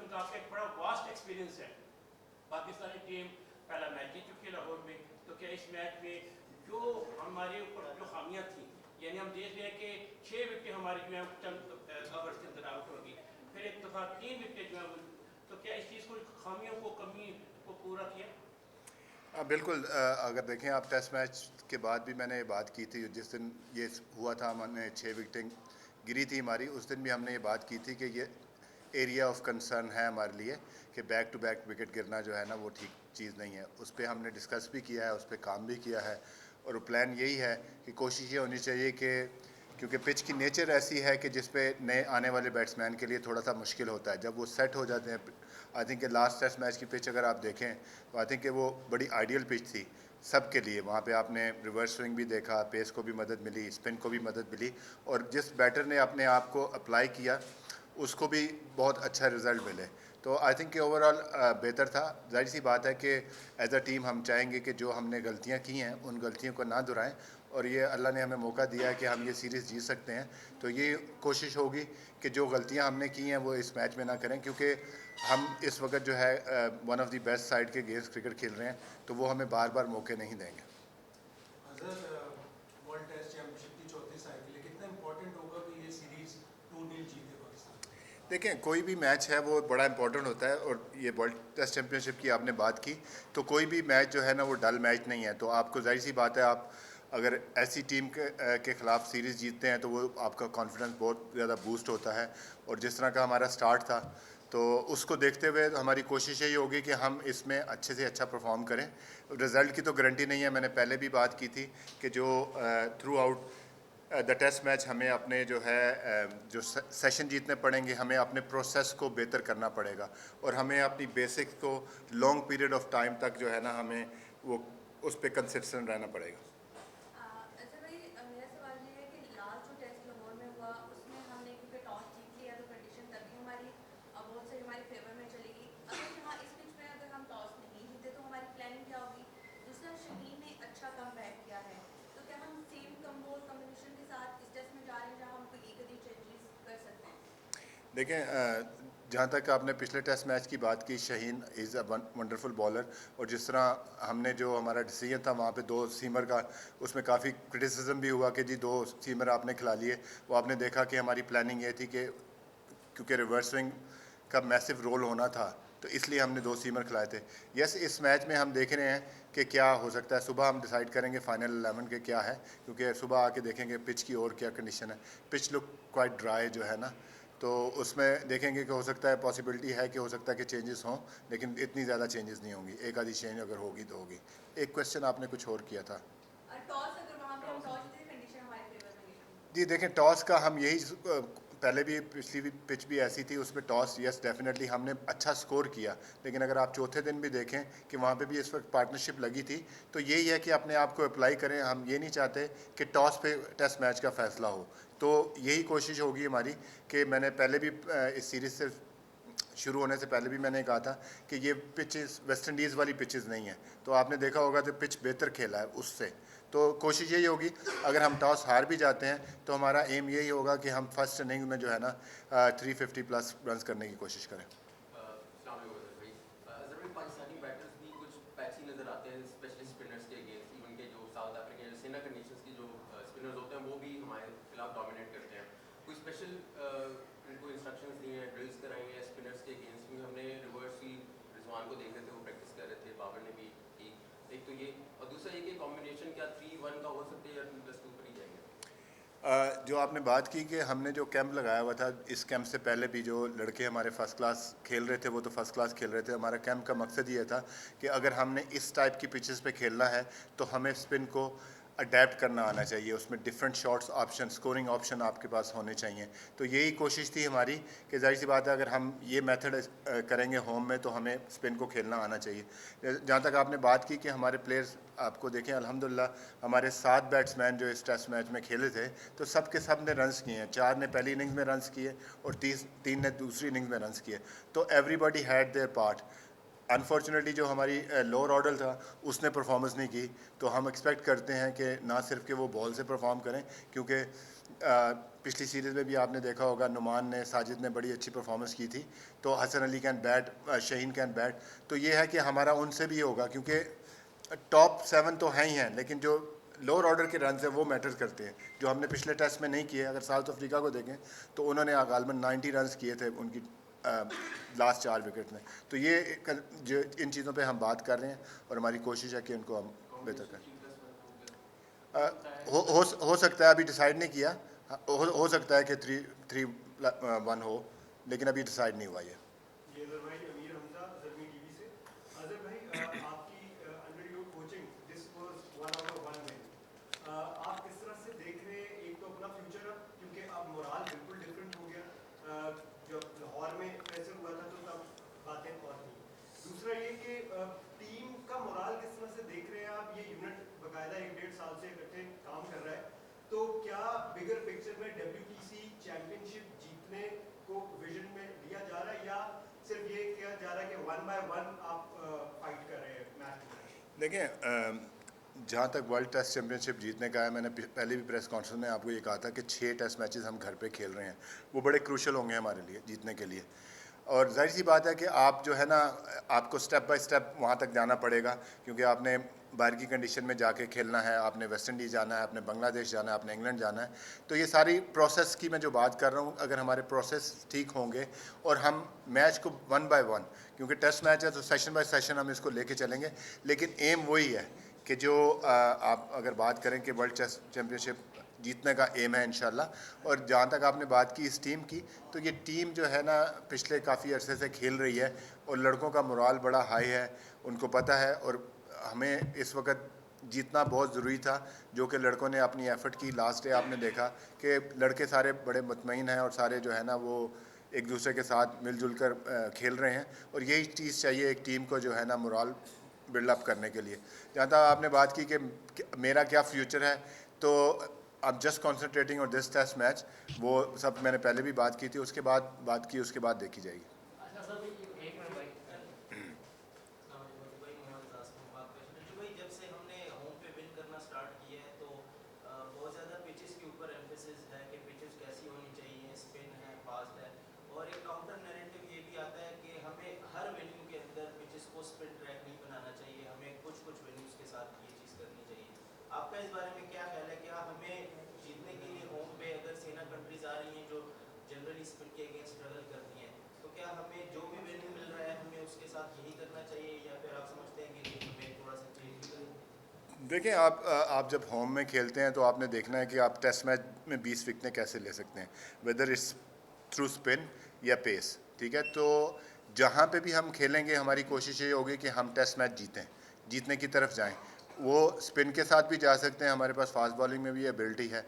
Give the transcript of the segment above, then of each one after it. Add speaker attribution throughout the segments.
Speaker 1: क्योंकि आपका एक बड़ा वास्ट एक्सपीरियंस है। पाकिस्तानी टीम पहला मैच जीत चुकी है लाहौर में, तो क्या इस मैच में जो हमारे ऊपर जो खामियां थी, यानी हम देख रहे हैं कि 6 विकेट हमारी जो है चंद ओवर्स के अंदर आउट होगी, फिर एक दफ़ा 3 विकेट जो है, तो क्या इस चीज़ को खामियों को कमी को पूरा किया?
Speaker 2: बिल्कुल। अगर देखें आप टेस्ट मैच के बाद भी मैंने ये बात की थी, जिस दिन ये हुआ था हमने 6 विकेटें गिरी थी हमारी, उस दिन भी हमने ये बात की थी कि ये एरिया ऑफ कंसर्न है हमारे लिए कि बैक टू बैक विकेट गिरना जो है ना वो ठीक चीज़ नहीं है। उस पर हमने डिस्कस भी किया है, उस पर काम भी किया है, और प्लान यही है कि कोशिश ये होनी चाहिए कि क्योंकि पिच की नेचर ऐसी है कि जिस पे नए आने वाले बैट्समैन के लिए थोड़ा सा मुश्किल होता है जब वो सेट हो जाते हैं। I think last test match की पिच अगर आप देखें तो आई थिंक कि वो बड़ी आइडियल पिच थी सब के लिए। वहाँ पे आपने रिवर्स स्विंग भी देखा, पेस को भी मदद मिली, स्पिन को भी मदद मिली, और जिस बैटर ने अपने आप को अप्लाई किया उसको भी बहुत अच्छा रिज़ल्ट मिले। तो आई थिंक कि ओवरऑल बेहतर था। जाहिर सी बात है कि एज अ टीम हम चाहेंगे कि जो हमने गलतियां की हैं उन गलतियों को ना दोहराएं, और ये अल्लाह ने हमें मौका दिया है कि हम ये सीरीज़ जीत सकते हैं। तो ये कोशिश होगी कि जो गलतियां हमने की हैं वो इस मैच में ना करें, क्योंकि हम इस वक्त जो है one of the best side के अगेंस्ट क्रिकेट खेल रहे हैं, तो वो हमें बार बार मौके नहीं देंगे।
Speaker 3: वर्ल्ड टेस्ट चैंपियनशिप की चौथी साइकिल है, कितना इंपॉर्टेंट होगा कि ये सीरीज 2-0 जीते पाकिस्तान?
Speaker 2: देखें, कोई भी मैच है वो बड़ा इंपॉर्टेंट होता है, और ये वर्ल्ड टेस्ट चैंपियनशिप की आपने बात की, तो कोई भी मैच जो है ना वो डल मैच नहीं है। तो आपको जाहिर सी बात है, आप अगर ऐसी टीम के ख़िलाफ़ सीरीज़ जीतते हैं तो वो आपका कॉन्फिडेंस बहुत ज़्यादा बूस्ट होता है। और जिस तरह का हमारा स्टार्ट था, तो उसको देखते हुए हमारी कोशिश यही होगी कि हम इसमें अच्छे से अच्छा परफॉर्म करें। रिज़ल्ट की तो गारंटी नहीं है, मैंने पहले भी बात की थी कि जो throughout the test match हमें अपने जो है जो सेशन जीतने पड़ेंगे, हमें अपने प्रोसेस को बेहतर करना पड़ेगा, और हमें अपनी बेसिक्स को लॉन्ग पीरियड ऑफ टाइम तक जो है ना हमें वो उस पर कंसिस्टेंट रहना पड़ेगा।
Speaker 4: अच्छा भाई, मेरा सवाल ये है कि लास्ट जो टेस्ट लाहौर में हुआ उसमें हमने क्योंकि टॉस जीत लिया तो कंडीशन तभी हमारी बहुत सही हमारे फेवर में चली गई। अगर यहाँ इस पिच में अगर हम टॉस नहीं जीते तो हमारी प्लानिंग क्या होगी? दूसरा, शहीन ने अच्छा कम बैक किया है, तो क्या हम सेम कम्बिनेशन के साथ इस टेस्ट में जा रहे हैं जहाँ हम कोई एक आधी चेंजेस कर सकते हैं?
Speaker 2: देखें, जहाँ तक आपने पिछले टेस्ट मैच की बात की, Shaheen is a wonderful bowler, और जिस तरह हमने जो हमारा डिसीजन था वहाँ पे 2 सीमर का, उसमें काफ़ी क्रिटिसिज्म भी हुआ कि जी 2 सीमर आपने खिला लिए। वो आपने देखा कि हमारी प्लानिंग ये थी कि क्योंकि रिवर्स स्विंग का मैसिव रोल होना था, तो इसलिए हमने 2 सीमर खिलाए थे। यस, इस मैच में हम देख रहे हैं कि क्या हो सकता है। सुबह हम डिसाइड करेंगे फाइनल 11 के क्या है, क्योंकि सुबह आके देखेंगे पिच की और क्या कंडीशन है। पिच लुक क्वाइट ड्राई जो है ना, तो उसमें देखेंगे कि हो सकता है, पॉसिबिलिटी है कि हो सकता है कि चेंजेस हों, लेकिन इतनी ज़्यादा चेंजेस नहीं होंगी। एक आधी चेंज अगर होगी तो होगी। एक क्वेश्चन आपने कुछ और किया था।
Speaker 4: टॉस अगर वहाँ पे हम टॉस जीते कंडीशन हमारे फेवर में गई?
Speaker 2: जी देखें, टॉस का हम यही पहले भी पिछली भी पिच भी ऐसी थी, उसमें टॉस यस डेफिनेटली हमने अच्छा स्कोर किया, लेकिन अगर आप चौथे दिन भी देखें कि वहाँ पे भी इस वक्त पार्टनरशिप लगी थी, तो यही है कि अपने आप को अप्लाई करें। हम ये नहीं चाहते कि टॉस पे टेस्ट मैच का फैसला हो। तो यही कोशिश होगी हमारी कि मैंने पहले भी इस सीरीज़ से शुरू होने से पहले भी मैंने कहा था कि ये पिचेस वेस्ट इंडीज़ वाली पिचेस नहीं है। तो आपने देखा होगा तो पिच बेहतर खेला है उससे। तो कोशिश यही होगी, अगर हम टॉस हार भी जाते हैं तो हमारा एम यही होगा कि हम फर्स्ट इनिंग में जो है ना 350 प्लस रन करने की कोशिश करें।
Speaker 5: पाकिस्तानी बैटर्स भी कुछ पैची नजर आते हैं, स्पेशली स्पिनर्स के अगेंस्ट। इवन के जो साउथ अफ्रीकन सेना कंडीशंस की जो स्पिनर्स होते हैं वो भी हमारे खिलाफ डोमिनेट करते हैं। कोई स्पेशल इनको इंस्ट्रक्शंस दिए हैं, ड्रिल्स कराई हैं स्पिनर्स के अगेंस्ट? क्योंकि हमने रिवर्स भी रिजवान को देख रहे थे, वो प्रैक्टिस कर रहे थे, बाबर ने भी की। एक तो ये, और दूसरा ये कि कॉम्बिनेशन क्या 3-1 का हो सकता है या 2+2 पर ही जाएंगे?
Speaker 2: जो आपने बात की कि हमने जो कैंप लगाया हुआ था, इस कैंप से पहले भी जो लड़के हमारे फर्स्ट क्लास खेल रहे थे वो तो फर्स्ट क्लास खेल रहे थे। हमारा कैंप का मकसद ये था कि अगर हमने इस टाइप की पिचेस पे खेलना है तो हमें स्पिन को अडेप्ट करना आना चाहिए, उसमें different shots option, scoring option आपके पास होने चाहिए। तो यही कोशिश थी हमारी कि जाहिर सी बात है अगर हम ये मेथड करेंगे होम में तो हमें स्पिन को खेलना आना चाहिए। जहाँ तक आपने बात की कि हमारे प्लेयर्स, आपको देखें अल्हम्दुलिल्लाह हमारे 7 बैट्समैन जो इस टेस्ट मैच में खेले थे तो सब के सब ने रन्स किए हैं। 4 ने पहली इनिंग्स में रन्स किए और 3 ने दूसरी इनिंग्स में रन्स किए। तो everybody had there part. Unfortunately जो हमारी लोअर ऑर्डर था उसने परफॉर्मेंस नहीं की, तो हम एक्सपेक्ट करते हैं कि ना सिर्फ कि वो बॉल से परफॉर्म करें, क्योंकि पिछली सीरीज़ में भी आपने देखा होगा नुमान ने, साजिद ने बड़ी अच्छी परफॉर्मेंस की थी, तो Hasan Ali can bat, Shaheen can bat. तो ये है कि हमारा उनसे भी होगा, क्योंकि टॉप 7 तो हैं ही हैं, लेकिन जो लोअर ऑर्डर के रन हैं वो मैटर करते हैं, जो हमने पिछले टेस्ट में नहीं किए। अगर साउथ अफ्रीका को देखें तो उन्होंने गालबन 90 रन किए थे उनकी लास्ट 4 विकेट में। तो ये जो इन चीज़ों पे हम बात कर रहे हैं और हमारी कोशिश है कि उनको हम बेहतर करें। हो सकता है, अभी डिसाइड नहीं किया, हो सकता है कि 3-1 हो, लेकिन अभी डिसाइड नहीं हुआ ये।
Speaker 6: ये अजहर भाई, अमीर हमजा, ज़रमी टीवी से। अजहर भाई, आपकी under your coaching this was 1 out of 1 win. आप किस तरह से देख रहे हैं एक तो अपना फ्यूचर अब, क्योंकि अब मोराल बिल्कुल डिफरेंट हो गया। जब लाहौर में प्रेशर हुआ था तो तब बातें और थी। दूसरा ये कि टीम का मोराल किस तरह से देख रहे हैं आप? ये यूनिट बाकायदा 1-1.5 साल से इकट्ठे काम कर रहा है, तो क्या बिगर पिक्चर में WTC चैंपियनशिप जीतने को विजन में लिया जा रहा है, या सिर्फ ये किया जा रहा है कि 1 बाय 1 आप फाइट कर रहे हैं मैच?
Speaker 2: देखिए, जहाँ तक वर्ल्ड टेस्ट चैम्पियनशिप जीतने का है, मैंने पहले भी प्रेस कॉन्फ्रेंस में आपको ये कहा था कि 6 टेस्ट मैचेस हम घर पे खेल रहे हैं, वो बड़े क्रूशल होंगे हमारे लिए जीतने के लिए। और जाहिर सी बात है कि आप जो है ना, आपको स्टेप बाय स्टेप वहाँ तक जाना पड़ेगा, क्योंकि आपने बाहर की कंडीशन में जाके खेलना है, आपने वेस्ट इंडीज़ जाना है, आपने बांग्लादेश जाना है, आपने इंग्लैंड जाना है। तो ये सारी प्रोसेस की मैं जो बात कर रहा हूँ, अगर हमारे प्रोसेस ठीक होंगे और हम मैच को 1 बाय 1, क्योंकि टेस्ट मैच है तो सेशन बाय सेशन हम इसको लेके चलेंगे, लेकिन एम वही है कि जो आप अगर बात करें कि वर्ल्ड टेस्ट चैम्पियनशिप जीतने का एम है इंशाल्लाह। और जहाँ तक आपने बात की इस टीम की, तो ये टीम जो है ना पिछले काफ़ी अरसे से खेल रही है और लड़कों का मोराल बड़ा हाई है, उनको पता है। और हमें इस वक्त जीतना बहुत ज़रूरी था, जो कि लड़कों ने अपनी एफ़र्ट की। लास्ट डे आपने देखा कि लड़के सारे बड़े मुतमईन हैं और सारे जो है ना वो एक दूसरे के साथ मिलजुल कर खेल रहे हैं, और यही चीज़ चाहिए एक टीम को जो है ना मोराल बिल्डअप करने के लिए। जहाँ तक आपने बात की कि मेरा क्या फ्यूचर है, तो अब just concentrating on this test match, वो सब मैंने पहले भी बात की थी, उसके बाद बात की, उसके बाद देखी जाएगी।
Speaker 7: अच्छा सर भाई, एक मिनट भाई। भाई मोहम्मद आसम बात कर रहे हैं। भाई जब से हमने होम पे विन करना स्टार्ट किया है तो बहुत ज़्यादा पिचेस के ऊपर एम्फेसिस है कि पिचेस कैसी होनी चाहिए, स्पिन है, फास्ट है, और एक काउंटर नैरेटिव ये भी आता है कि हमें हर वेन्यू के अंदर पिचेस को स्पिन ट्रैक नहीं बनाना चाहिए, हमें कुछ कुछ वेन्यूज़ के साथ ये चीज़ करनी चाहिए। आपका इस बारे में क्या ख्याल है? क्या हमें जीतने के लिए होम पे अगर सेना कंट्रीज आ रही हैं जो जनरली स्पिन के अगेंस्ट स्ट्रगल करती हैं, तो क्या हमें जो भी वेन्यू मिल रहा है हमें उसके साथ यही करना चाहिए, या फिर आप समझते हैं कि हमें थोड़ा सा चेंज भी करना?
Speaker 2: देखिए, आप जब होम में खेलते हैं तो आपने देखना है कि आप टेस्ट मैच में 20 विकेटें कैसे ले सकते हैं, वेदर इट्स थ्रू स्पिन या पेस। ठीक है, तो जहाँ पे भी हम खेलेंगे हमारी कोशिश ये होगी कि हम टेस्ट मैच जीतें, जीतने की तरफ जाएं। वो स्पिन के साथ भी जा सकते हैं, हमारे पास फास्ट बॉलिंग में भी एबिलिटी है।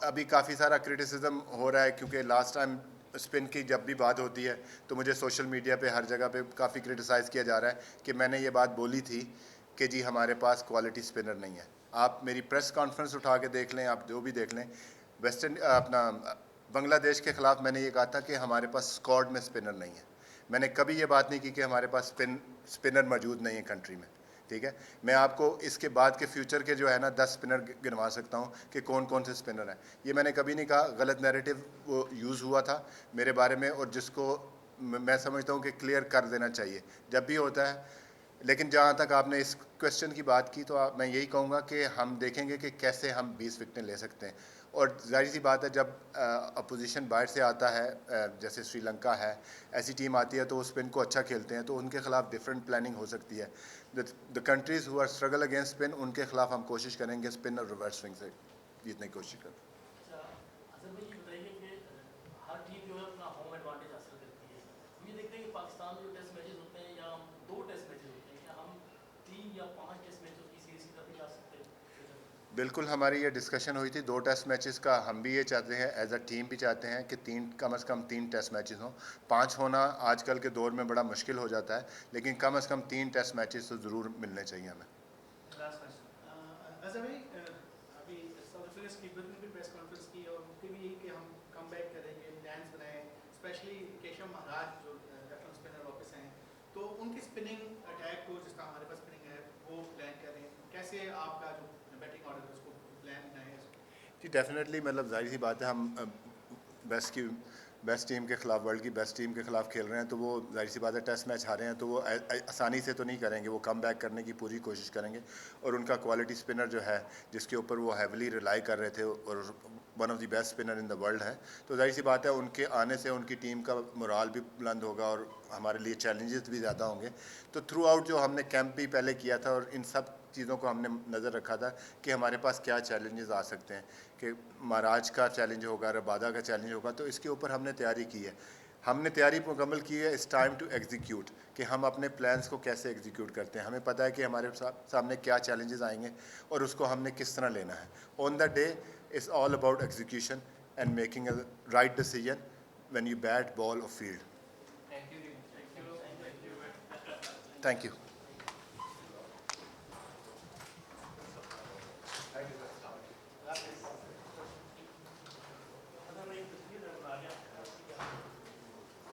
Speaker 2: अभी काफ़ी सारा क्रिटिसिज्म हो रहा है, क्योंकि लास्ट टाइम स्पिन की जब भी बात होती है तो मुझे सोशल मीडिया पे हर जगह पे काफ़ी क्रिटिसाइज़ किया जा रहा है कि मैंने ये बात बोली थी कि जी हमारे पास क्वालिटी स्पिनर नहीं है। आप मेरी प्रेस कॉन्फ्रेंस उठा के देख लें, आप जो भी देख लें, अपना बांग्लादेश के ख़िलाफ़ मैंने ये कहा था कि हमारे पास स्क्वाड में स्पिनर नहीं है। मैंने कभी ये बात नहीं की कि हमारे पास स्पिनर मौजूद नहीं है कंट्री में। ठीक है, मैं आपको इसके बाद के फ्यूचर के जो है ना 10 स्पिनर गिनवा सकता हूँ कि कौन कौन से स्पिनर हैं। ये मैंने कभी नहीं कहा, गलत नैरेटिव वो यूज़ हुआ था मेरे बारे में, और जिसको मैं समझता हूँ कि क्लियर कर देना चाहिए जब भी होता है। लेकिन जहाँ तक आपने इस क्वेश्चन की बात की, तो मैं यही कहूँगा कि हम देखेंगे कि कैसे हम 20 विकेटें ले सकते हैं। और जाहिर सी बात है, जब अपोजिशन बाहर से आता है, जैसे श्रीलंका है, ऐसी टीम आती है तो वो स्पिन को अच्छा खेलते हैं, तो उनके खिलाफ डिफरेंट प्लानिंग हो सकती है। The countries who are struggle against spin, उनके खिलाफ हम कोशिश करेंगे स्पिन और रिवर्स स्विंग से जीतने की कोशिश करें।
Speaker 7: अच्छा अजहर भाई, ये बताइए कि हर टीम जो है अपना होम एडवांटेज हासिल करती है। हम ये देखते हैं कि पाकिस्तान में जो टेस्ट मैचेस होते हैं, या 2 टेस्ट मैचेस होते हैं, या हम 3 या 5 टेस्ट मैचों की सीरीज की तरफ जा सकते हैं?
Speaker 2: बिल्कुल, हमारी ये डिस्कशन हुई थी 2 टेस्ट मैचेस का। हम भी ये चाहते हैं, एज अ टीम भी चाहते हैं कि कम से कम 3 टेस्ट मैचेस हों। 5 होना आजकल के दौर में बड़ा मुश्किल हो जाता है, लेकिन कम से कम 3 टेस्ट मैचेस तो ज़रूर मिलने चाहिए हमें।
Speaker 3: अच्छा भाई, अभी साउथ अफ्रीका स्कीपर ने भी प्रेस कॉन्फ्रेंस की और उनके भी यही कि हम कम बैक करेंगे, प्लान्स बनाएं, स्पेशली केशव महाराज जो लेफ्ट स्पिनर वापस हैं, तो उनकी स्पिनिंग अटैक को, जिसका हमारे पास स्पिनिंग है, वो प्लान करें। कैसे आपका जो बैटिंग ऑर्डर है उसको प्लान बनाएं?
Speaker 2: जी डेफिनेटली, मतलब जाहिर सी बात है, हम बेस्ट टीम के ख़िलाफ़, वर्ल्ड की बेस्ट टीम के ख़िलाफ़ खेल रहे हैं, तो वो जाहिर सी बात है टेस्ट मैच हारे हैं तो वो आसानी से तो नहीं करेंगे, वो कम बैक करने की पूरी कोशिश करेंगे। और उनका क्वालिटी स्पिनर जो है, जिसके ऊपर वो हैविली रिलाई कर रहे थे और one of the best spinner in the world है, तो जाहिर सी बात है उनके आने से उनकी टीम का मोराल भी बुलंद होगा और हमारे लिए चैलेंजेस भी ज़्यादा होंगे। तो थ्रू आउट जो हमने कैंप भी पहले किया था और इन सब चीज़ों को हमने नज़र रखा था कि हमारे पास क्या चैलेंजेस आ सकते हैं, कि महाराज का चैलेंज होगा, रबादा का चैलेंज होगा, तो इसके ऊपर हमने तैयारी की है। हमने तैयारी मुकम्मल की है, इट्स टाइम टू एग्जीक्यूट, कि हम अपने प्लान्स को कैसे एग्जीक्यूट करते हैं। हमें पता है कि हमारे सामने क्या चैलेंजेस आएंगे और उसको हमने किस तरह लेना है। On the day it's all about execution and making a right decision when you bat ball और field.
Speaker 1: Thank you.
Speaker 2: Thank you.